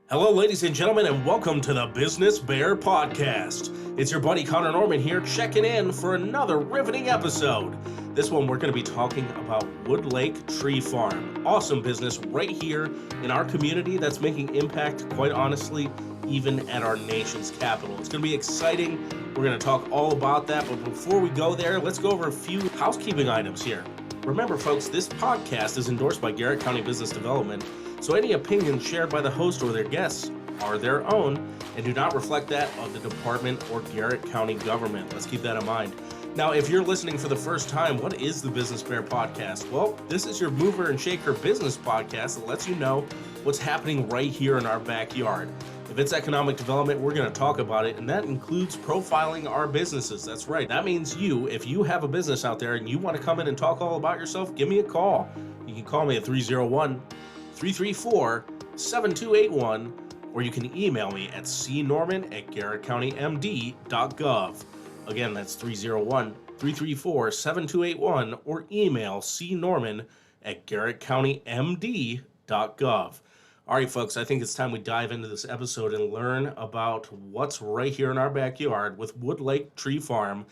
Hello, ladies and gentlemen, and welcome to the Business B.E.A.R podcast. It's your buddy Connor Norman here, checking in for another riveting episode. This one, we're going to be talking about Woodlake Tree Farm. Awesome business right here in our community that's making impact, quite honestly, even at our nation's capital. It's going to be exciting. We're going to talk all about that, but before we go there, let's go over a few housekeeping items here. Remember, folks, this podcast is endorsed by Garrett County Business Development, so any opinions shared by the host or their guests are their own and do not reflect that of the department or Garrett County government. Let's keep that in mind. Now, if you're listening for the first time, what is the Business B.E.A.R podcast? Well, this is your mover and shaker business podcast that lets you know what's happening right here in our backyard. If it's economic development, we're going to talk about it, and that includes profiling our businesses. That's right. That means if you have a business out there and you want to come in and talk all about yourself, give me a call. You can call me at 301-334-7281, or you can email me at cnorman@garrettcountymd.gov. Again, that's 301-334-7281, or email cnorman@garrettcountymd.gov. All right, folks, I think it's time we dive into this episode and learn about what's right here in our backyard with Woodlake Tree Farm.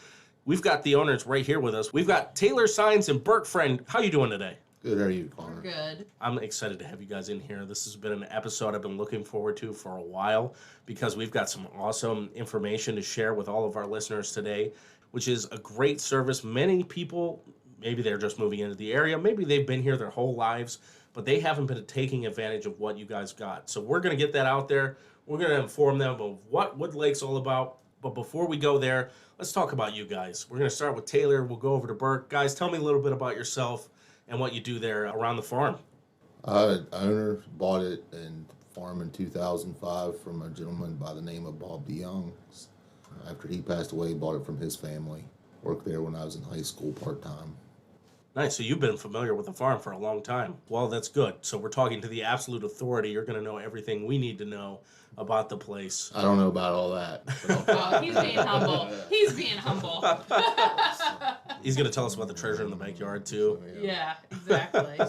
We've got the owners right here with us. We've got Taylor Signs and Burke Friend. How you doing today? Good, how are you, Connor? Good. I'm excited to have you guys in here. This has been an episode I've been looking forward to for a while because we've got some awesome information to share with all of our listeners today, which is a great service. Many people, maybe they're just moving into the area, maybe they've been here their whole lives, but they haven't been taking advantage of what you guys got. So we're going to get that out there. We're going to inform them of what Woodlake's all about. But before we go there, let's talk about you guys. We're going to start with Taylor. We'll go over to Burke. Guys, tell me a little bit about yourself and what you do there around the farm. Owner bought it and farm in 2005 from a gentleman by the name of Bob DeYoung. After he passed away, bought it from his family. Worked there when I was in high school part-time. Nice. So you've been familiar with the farm for a long time. Well, that's good. So we're talking to the absolute authority. You're going to know everything we need to know about the place. I don't know about all that. Oh, he's being humble. He's being humble. He's going to tell us about the treasure in the backyard, too. Yeah, exactly.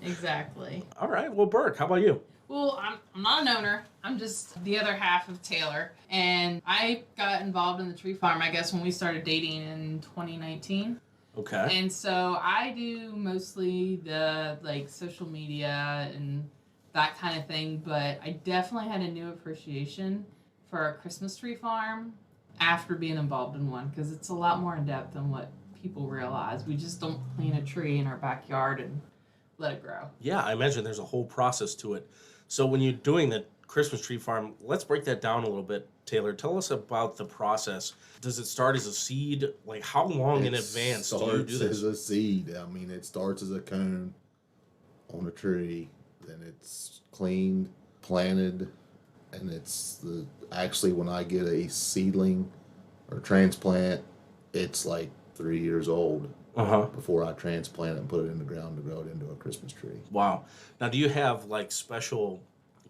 Exactly. All right. Well, Burke, how about you? Well, I'm not an owner. I'm just the other half of Taylor. And I got involved in the tree farm, I guess, when we started dating in 2019. Okay. And so I do mostly the social media and that kind of thing, but I definitely had a new appreciation for a Christmas tree farm after being involved in one, because it's a lot more in depth than what people realize. We just don't plant a tree in our backyard and let it grow. Yeah, I imagine there's a whole process to it. So when you're doing the Christmas tree farm, let's break that down a little bit. Taylor, tell us about the process. Does it start as a seed? Like, how long in advance do you do this? It starts as a seed. I mean, it starts as a cone on a tree. Then it's cleaned, planted, and actually when I get a seedling or transplant, it's like 3 years old before I transplant it and put it in the ground to grow it into a Christmas tree. Wow. Now, do you have like special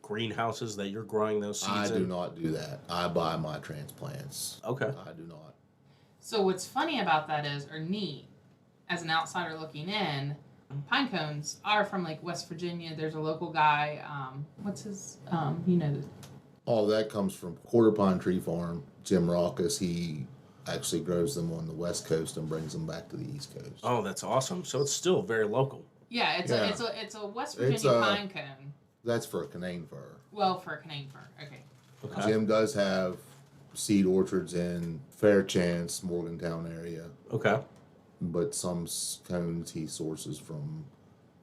greenhouses that you're growing those seeds in? I do not do that. I buy my transplants. Okay. I do not. So what's funny about that or neat, as an outsider looking in, pine cones are from West Virginia. There's a local guy, what's his, All that comes from Quarter Pine Tree Farm. Jim Raucus, he actually grows them on the West Coast and brings them back to the East Coast. Oh, that's awesome. So it's still very local. Yeah, it's a West Virginia pine cone. That's for a Canaan fir. Well, for a Canaan fir, okay. Jim does have seed orchards in Fairchance, Morgantown area. Okay. But some cones he sources from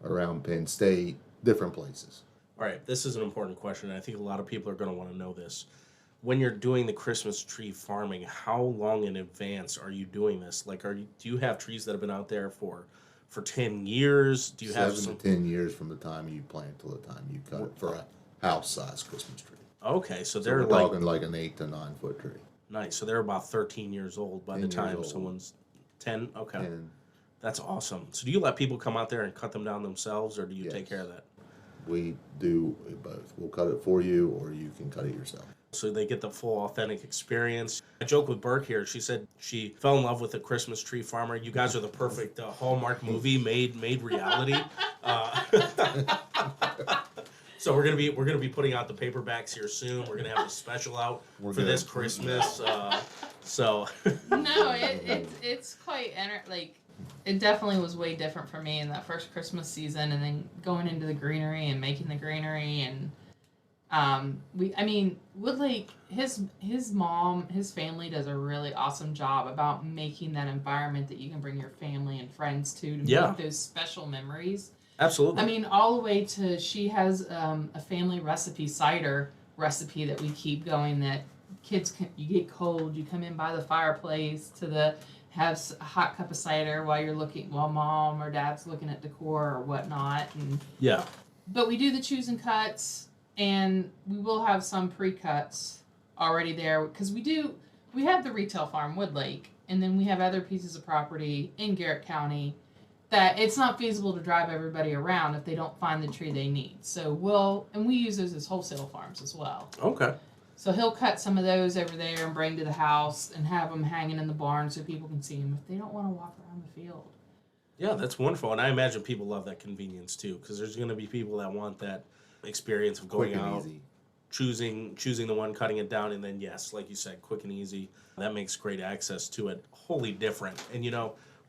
around Penn State, different places. All right, this is an important question, and I think a lot of people are going to want to know this. When you're doing the Christmas tree farming, how long in advance are you doing this? Do you have trees that have been out there for 10 years? Do you have 7 to 10 years from the time you plant till the time you cut it for a house-sized Christmas tree. Okay, so We're they're talking like an 8 to 9 foot tree. Nice. So they're about 13 years old by the time old. someone's 10. Okay. 10. That's awesome. So do you let people come out there and cut them down themselves, or do you take care of that? We do both. We'll cut it for you, or you can cut it yourself. So they get the full authentic experience. I joke with Burke here. She said she fell in love with the Christmas tree farmer. You guys are the perfect Hallmark movie made reality. So we're gonna be putting out the paperbacks here soon. We're gonna have a special out for this Christmas. So No, it's quite like it definitely was way different for me in that first Christmas season, and then going into the greenery and making the greenery and Woodlake, his mom, his family does a really awesome job about making that environment that you can bring your family and friends to make those special memories. Absolutely. I mean, all the way to she has a family cider recipe that we keep going that kids can, you get cold, you come in by the fireplace have a hot cup of cider while mom or dad's looking at decor or whatnot. And but we do the choose and cuts, and we will have some pre-cuts already there because we have the retail farm Woodlake, and then we have other pieces of property in Garrett County that it's not feasible to drive everybody around if they don't find the tree they need. So we use those as wholesale farms as well. Okay. So he'll cut some of those over there and bring to the house and have them hanging in the barn so people can see them if they don't want to walk around the field. Yeah, that's wonderful. And I imagine people love that convenience too, because there's going to be people that want that experience of going out, choosing the one, cutting it down, and then, yes, like you said, quick and easy. That makes great access to it. Wholly different. And,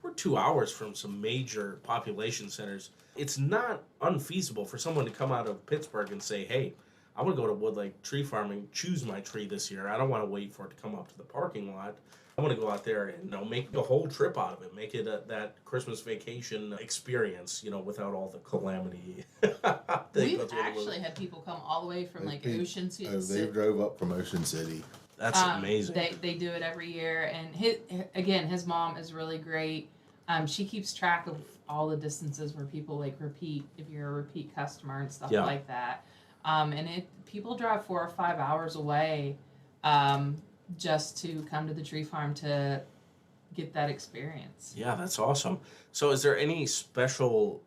we're 2 hours from some major population centers. It's not unfeasible for someone to come out of Pittsburgh and say, hey, I want to go to Woodlake Tree Farm and choose my tree this year. I don't want to wait for it to come up to the parking lot. I want to go out there and make a whole trip out of it. Make it that Christmas vacation experience, without all the calamity. We've actually had people come all the way from Ocean City. They drove up from Ocean City. That's amazing. They do it every year, and his mom is really great. She keeps track of all the distances where people repeat if you're a repeat customer and stuff like that. And people drive 4 or 5 hours away just to come to the tree farm to get that experience. Yeah, that's awesome. So is there any special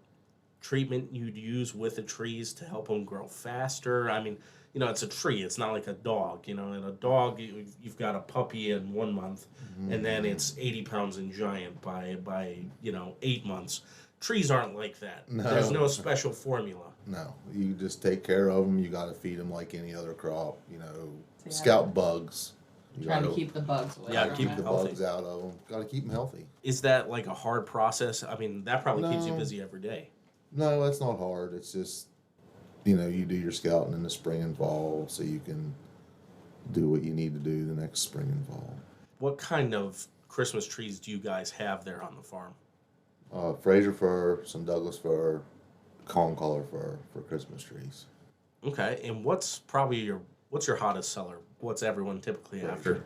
treatment you'd use with the trees to help them grow faster? I mean, it's a tree. It's not like a dog. In a dog, you've got a puppy in 1 month, and then it's 80 pounds and giant by 8 months. Trees aren't like that. No. There's no special formula. No, you just take care of them. You got to feed them like any other crop. Scout bugs. Trying to keep the bugs away. Yeah, keep the bugs out of them. Got to keep them healthy. Is that like a hard process? I mean, that probably keeps you busy every day. No, that's not hard. It's just, you do your scouting in the spring and fall so you can do what you need to do the next spring and fall. What kind of Christmas trees do you guys have there on the farm? Fraser fir, some Douglas fir, concolor fir for Christmas trees. Okay, and what's your hottest seller? What's everyone typically after?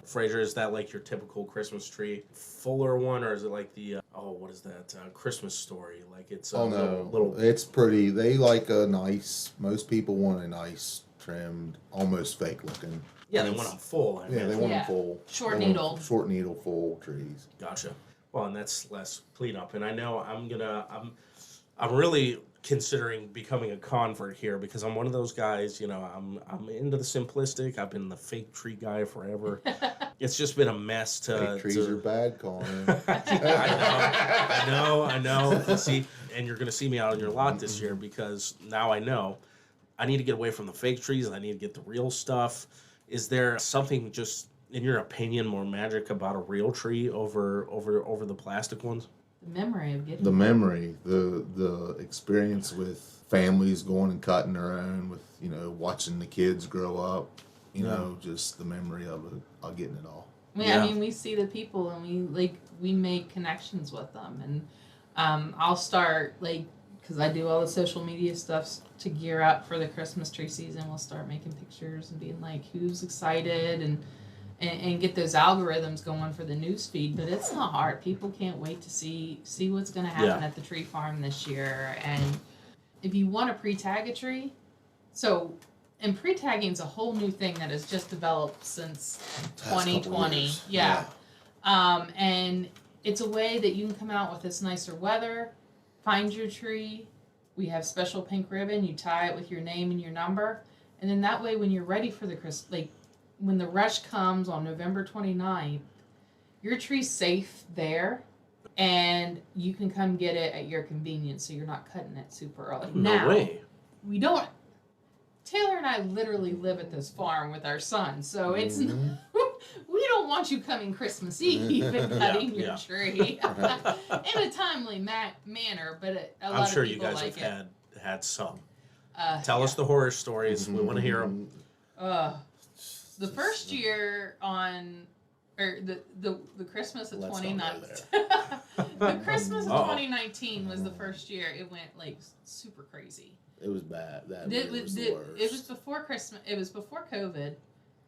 Fraser, is that like your typical Christmas tree? Fuller one, or is it like the what is that? Christmas Story? Like it's little. It's pretty. They like a nice. Most people want a nice trimmed, almost fake looking. Yeah, they want them full. They want them full. Short needle, full trees. Gotcha. Well, and that's less cleanup. And I know I'm really considering becoming a convert here because I'm one of those guys, I'm into the simplistic. I've been the fake tree guy forever. It's just been a mess fake trees are bad, Colin. I know. See, and you're going to see me out on your lot this year because now I know I need to get away from the fake trees. I need to get the real stuff. Is there something just, in your opinion, more magic about a real tree over the plastic ones? The memory of getting the experience with families going and cutting their own, with watching the kids grow up, just the memory of getting it all. I mean, we see the people and we make connections with them, and I'll start because I do all the social media stuff to gear up for the Christmas tree season. We'll start making pictures and being like, who's excited and get those algorithms going for the news feed. But it's not hard. People can't wait to see what's going to happen at the tree farm this year. And if you want to pre-tag a tree, and pre-tagging is a whole new thing that has just developed since 2020. Yeah. And it's a way that you can come out with this nicer weather, find your tree. We have special pink ribbon. You tie it with your name and your number. And then that way when you're ready for the when the rush comes on November 29th, your tree's safe there, and you can come get it at your convenience, so you're not cutting it super early. No way. We don't Taylor and I literally live at this farm with our son, so it's we don't want you coming Christmas Eve and cutting your tree in a timely manner, but a lot I'm sure of people you guys like have had some. Tell us the horror stories. We want to hear them. The first year the Christmas of 2019. The Christmas of 2019 was the first year it went like super crazy. It was bad. It was the worst. It was before Christmas. It was before COVID,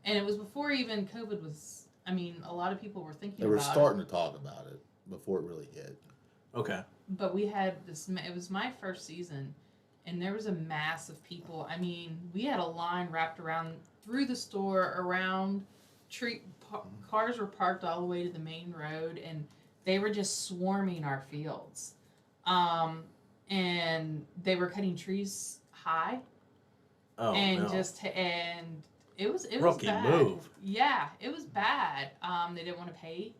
and it was before even COVID was. I mean, a lot of people were thinking. They were starting to talk about it before it really hit. Okay. But we had this. It was my first season, and there was a mass of people. I mean, we had a line wrapped around through the store, around cars were parked all the way to the main road, and they were just swarming our fields. And they were cutting trees high. Oh, and no. And it was Rookie bad. move. Yeah, it was bad. They didn't want to pay.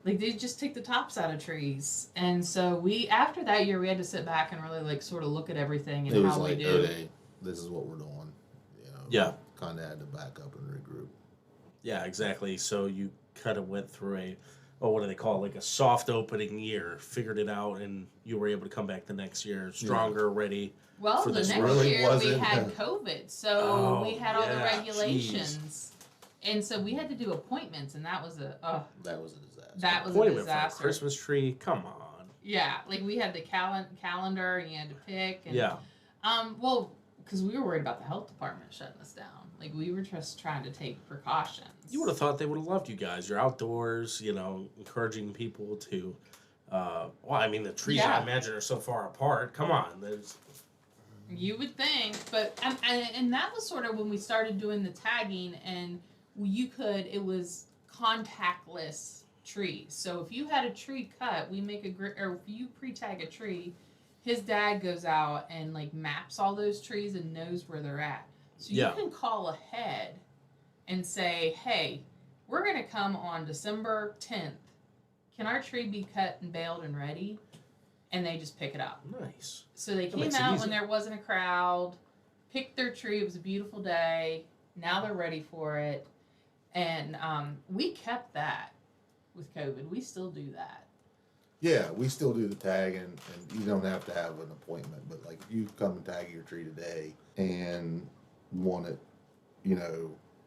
Like, they just take the tops out of trees. And so after that year, we had to sit back and really, like, sort of look at everything and how we do. Okay, this is what we're doing. You know, yeah. Kind of had to back up and regroup. Yeah, exactly. So you kind of went through what do they call it? Like a soft opening year, figured it out, and you were able to come back the next year stronger, ready. Well, for the this next really year we had COVID, so we had all the regulations. Geez. And so we had to do appointments, and that was a disaster. That was Appointment a disaster. for a Christmas tree, come on. Yeah, like we had the calendar, and you had to pick. And, yeah. Well, because we were worried about the health department shutting us down. Like, we were just trying to take precautions. You would have thought they would have loved you guys. You're outdoors, encouraging people to. The trees I imagine are so far apart. Come on, You would think, but and that was sort of when we started doing the tagging, and it was contactless trees. So if you had a tree cut, or if you pre-tag a tree, his dad goes out and like maps all those trees and knows where they're at. So you can call ahead and say, hey, we're going to come on December 10th. Can our tree be cut and baled and ready? And they just pick it up. Nice. So they came out when there wasn't a crowd, picked their tree. It was a beautiful day. Now they're ready for it. And we kept that with COVID. We still do that. Yeah, we still do the tag, and you don't have to have an appointment. But, like, you come and tag your tree today and want it,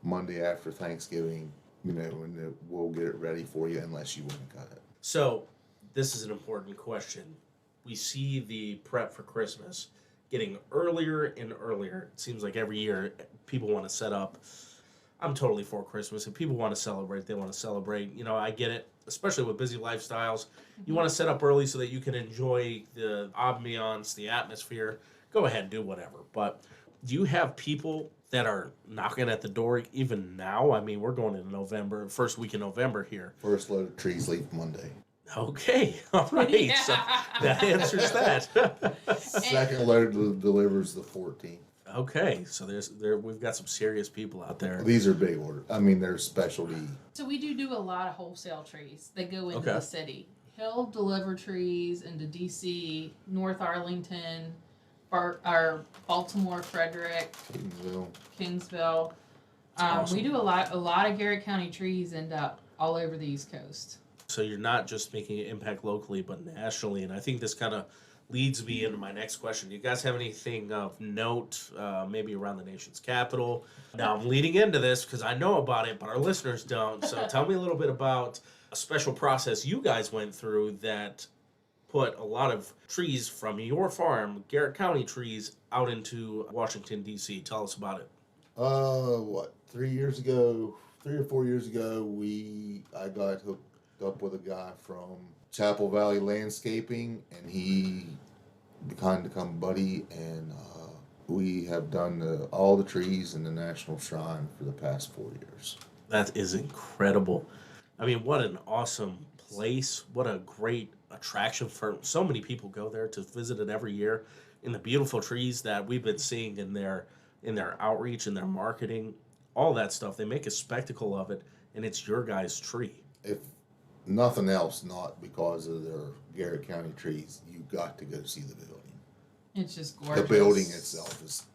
Monday after Thanksgiving, and we'll get it ready for you unless you want to cut it. So, this is an important question. We see the prep for Christmas getting earlier and earlier. It seems like every year people want to set up. I'm totally for Christmas. If people want to celebrate, they want to celebrate. I get it, especially with busy lifestyles. You want to set up early so that you can enjoy the ambiance, the atmosphere. Go ahead, do whatever. But do you have people that are knocking at the door even now? I mean, we're going into November, first week in November here. First load of trees leave Monday. Okay, all right. Yeah. So that answers that. Second load delivers the 14th. Okay, so we've got some serious people out there. These are big orders. I mean, they're specialty. So we do a lot of wholesale trees that go into the city. He'll deliver trees into D.C., North Arlington, our Baltimore, Frederick, Kingsville. Awesome. We do a lot of Garrett County trees end up all over the East Coast. So you're not just making an impact locally, but nationally. And I think this kind of leads me into my next question. Do you guys have anything of note, maybe around the nation's capital? Now, I'm leading into this because I know about it, but our listeners don't. So tell me a little bit about a special process you guys went through that put a lot of trees from your farm, Garrett County trees, out into Washington, D.C. Tell us about it. 3 or 4 years ago, I got hooked up with a guy from Chapel Valley Landscaping, and he kind of become buddy, and we have done all the trees in the National Shrine for the past 4 years. That is incredible. I mean, what an awesome place. What a great attraction for so many people go there to visit it every year. And the beautiful trees that we've been seeing in their outreach and their marketing, all that stuff. They make a spectacle of it, and it's your guys' tree. If nothing else, not because of their Garrett County trees, you got to go see the building. It's just gorgeous. The building itself is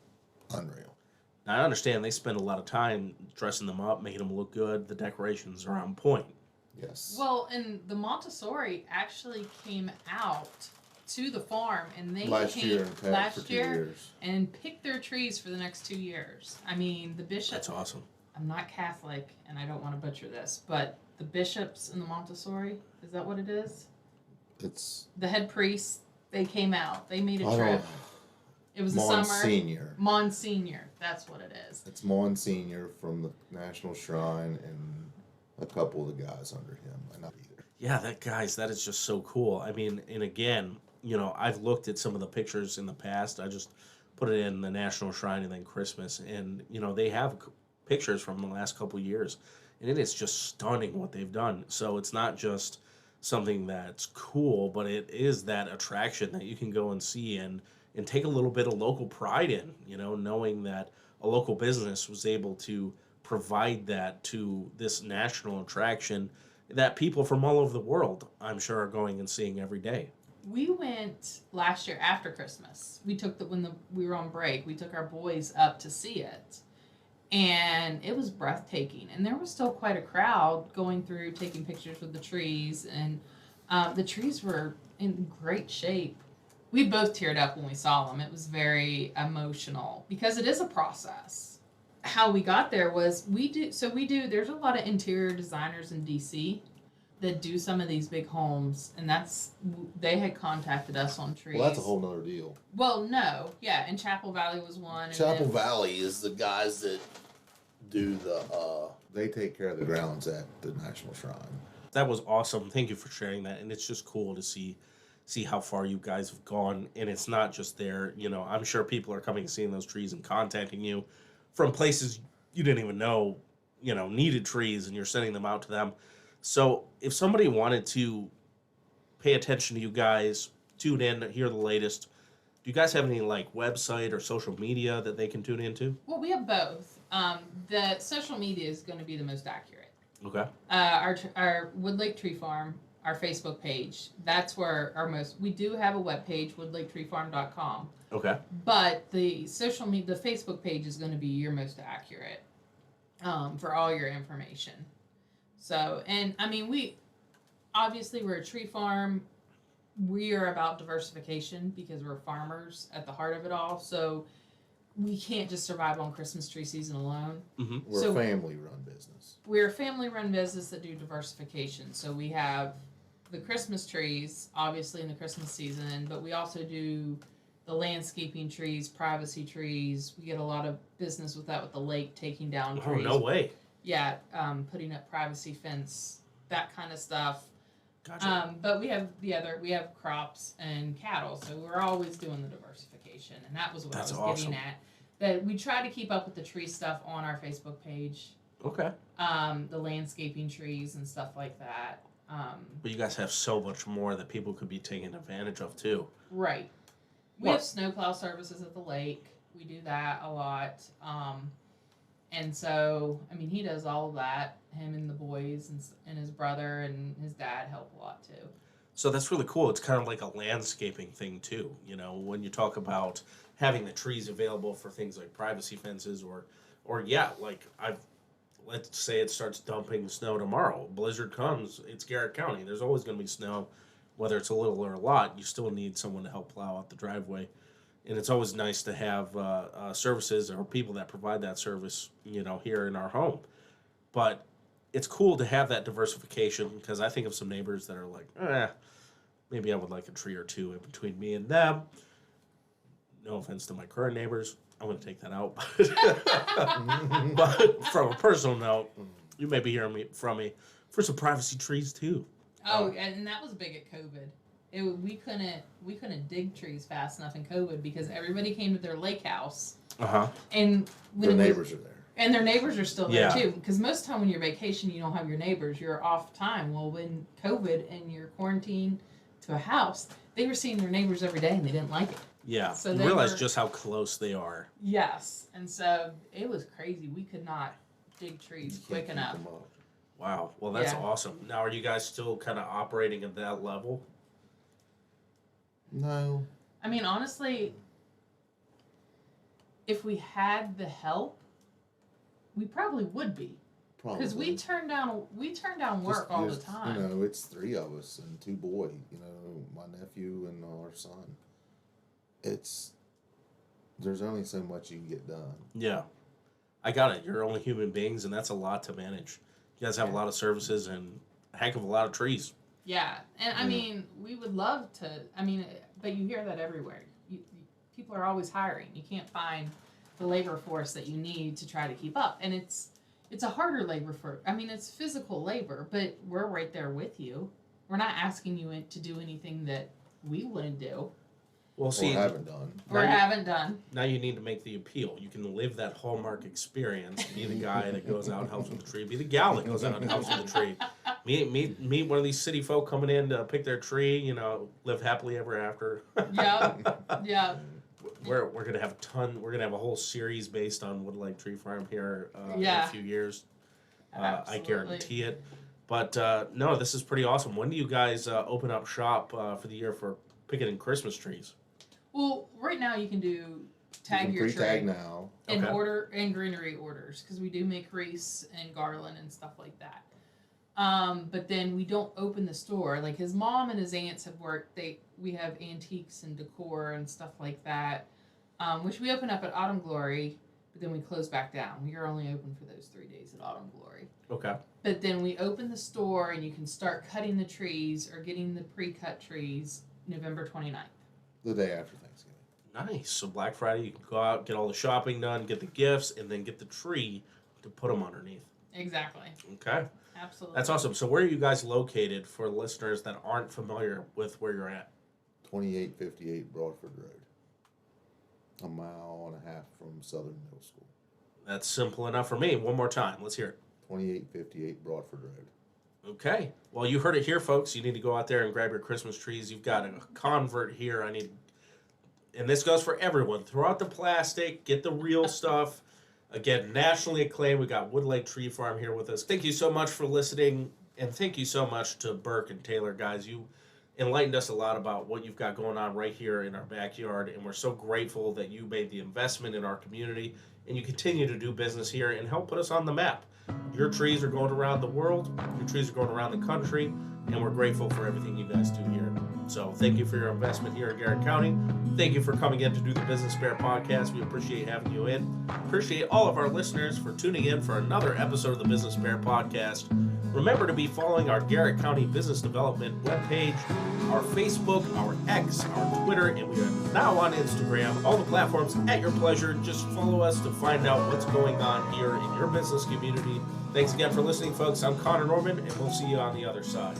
unreal. Now, I understand they spend a lot of time dressing them up, making them look good. The decorations are on point. Yes. Well, and the Montessori actually came out to the farm, and they last came year and for last 2 year years. and picked their trees for the next 2 years. I mean, the bishop. That's awesome. I'm not Catholic, and I don't want to butcher this, but the bishops in the Montessori, is that what it is? It's The head priests, they came out. They made a I trip. don't. It was the summer. Monsignor. Monsignor, that's what it is. It's Monsignor from the National Shrine and a couple of the guys under him. And not either. Yeah, that is just so cool. I mean, and again, I've looked at some of the pictures in the past. I just put it in the National Shrine and then Christmas, and they have pictures from the last couple of years, and it is just stunning what they've done. So it's not just something that's cool, but it is that attraction that you can go and see and take a little bit of local pride in, knowing that a local business was able to provide that to this national attraction that people from all over the world, I'm sure, are going and seeing every day. We went last year after Christmas. We took we were on break. We took our boys up to see it, and it was breathtaking. And there was still quite a crowd going through, taking pictures with the trees, and the trees were in great shape. We both teared up when we saw them. It was very emotional because it is a process. How we got there was there's a lot of interior designers in DC that do some of these big homes, and they had contacted us on trees. Well, that's a whole nother deal. Well, no, yeah, and Chapel Valley was one. And Chapel Valley is the guys that do they take care of the grounds at the National Shrine. That was awesome. Thank you for sharing that, and it's just cool to see how far you guys have gone. And it's not just there. I'm sure people are coming and seeing those trees and contacting you from places you didn't even know, needed trees, and you're sending them out to them. So if somebody wanted to pay attention to you guys, tune in, hear the latest, do you guys have any website or social media that they can tune into? Well, we have both. The social media is going to be the most accurate. Okay. Our Woodlake Tree Farm, our Facebook page, that's where we do have a webpage, woodlaketreefarm.com. Okay. But the social media, the Facebook page is going to be your most accurate for all your information. So, and I mean, we're a tree farm. We are about diversification because we're farmers at the heart of it all. So we can't just survive on Christmas tree season alone. Mm-hmm. We're a family-run business. We're a family-run business that do diversification. So we have the Christmas trees, obviously in the Christmas season, but we also do the landscaping trees, privacy trees. We get a lot of business with that, with the lake taking down trees. Oh, no way. Yeah, putting up privacy fence, that kind of stuff. Gotcha. But we have crops and cattle, so we're always doing the diversification, and that was what That's I was awesome. getting at. That we try to keep up with the tree stuff on our Facebook page. Okay. The landscaping trees and stuff like that. But you guys have so much more that people could be taking advantage of too. Right. We have snowplow services at the lake. We do that a lot. And so, I mean, he does all of that. Him and the boys and his brother and his dad help a lot too. So that's really cool. It's kind of like a landscaping thing too. When you talk about having the trees available for things like privacy fences let's say it starts dumping snow tomorrow. Blizzard comes. It's Garrett County. There's always going to be snow, whether it's a little or a lot. You still need someone to help plow out the driveway. And it's always nice to have services or people that provide that service, here in our home. But it's cool to have that diversification because I think of some neighbors that are like, maybe I would like a tree or two in between me and them. No offense to my current neighbors. I'm going to take that out. But from a personal note, you may be hearing from me for some privacy trees too. Oh, and that was big at COVID. We couldn't dig trees fast enough in COVID because everybody came to their lake house. Uh-huh. And Their neighbors are there. And their neighbors are still there Yeah. too. Because most of the time when you're vacation, you don't have your neighbors. You're off time. Well, when COVID and you're quarantined to a house, they were seeing their neighbors every day and they didn't like it. Yeah. So you they realize were- just how close they are. Yes. And so it was crazy. We could not dig trees You quick can't keep enough. them up. Wow. Well, that's Yeah. awesome. Now, are you guys still kind of operating at that level? No. I mean, honestly, if we had the help, we probably would be. Because we turn down work all the time. You know, it's 3 of us and 2 boys. You know, my nephew and our son. There's only so much you can get done. Yeah, I got it. You're only human beings, and that's a lot to manage. You guys have a lot of services and a heck of a lot of trees. Yeah, and I mean, we would love to. I mean, but you hear that everywhere. People are always hiring. You can't find the labor force that you need to try to keep up, and it's a harder labor it's physical labor, but we're right there with you. We're not asking you to do anything that we wouldn't do. Well, see, or haven't done. Haven't done. Now you need to make the appeal. You can live that Hallmark experience. Be the guy that goes out and helps with the tree. Be the gal that goes out and helps with the tree. Meet one of these city folk coming in to pick their tree. You know, live happily ever after. Yeah. We're gonna have We're gonna have a whole series based on Woodlake Tree Farm here in a few years. I guarantee it. But no, this is pretty awesome. When do you guys open up shop for the year for picking and Christmas trees? Well, right now you can do tag your tree. Pre-tag now. And order and greenery orders, because we do make wreaths and garland and stuff like that. But then we don't open the store. Like his mom and his aunts have worked. We have antiques and decor and stuff like that, which we open up at Autumn Glory, but then we close back down. We are only open for those 3 days at Autumn Glory. Okay. But then we open the store and you can start cutting the trees or getting the pre-cut trees November 29th. The day after Thanksgiving. Nice. So Black Friday, you can go out, get all the shopping done, get the gifts, and then get the tree to put them underneath. Exactly. Okay. Absolutely. That's awesome. So where are you guys located for listeners that aren't familiar with where you're at? 2858 Broadford Road. A mile and a half from Southern Middle School. That's simple enough for me. One more time. Let's hear it. 2858 Broadford Road. Okay. Well, you heard it here, folks. You need to go out there and grab your Christmas trees. You've got a convert here. And this goes for everyone. Throw out the plastic. Get the real stuff. Again, nationally acclaimed. We got Woodlake Tree Farm here with us. Thank you so much for listening. And thank you so much to Burke and Taylor, guys. You enlightened us a lot about what you've got going on right here in our backyard. And we're so grateful that you made the investment in our community. And you continue to do business here and help put us on the map. Your trees are going around the world. Your trees are going around the country. And we're grateful for everything you guys do here. So thank you for your investment here in Garrett County. Thank you for coming in to do the Business B.E.A.R podcast. We appreciate having you in. Appreciate all of our listeners for tuning in for another episode of the Business B.E.A.R podcast. Remember to be following our Garrett County Business Development webpage, our Facebook, our X, our Twitter, and we are now on Instagram. All the platforms at your pleasure. Just follow us to find out what's going on here in your business community. Thanks again for listening, folks. I'm Connor Norman, and we'll see you on the other side.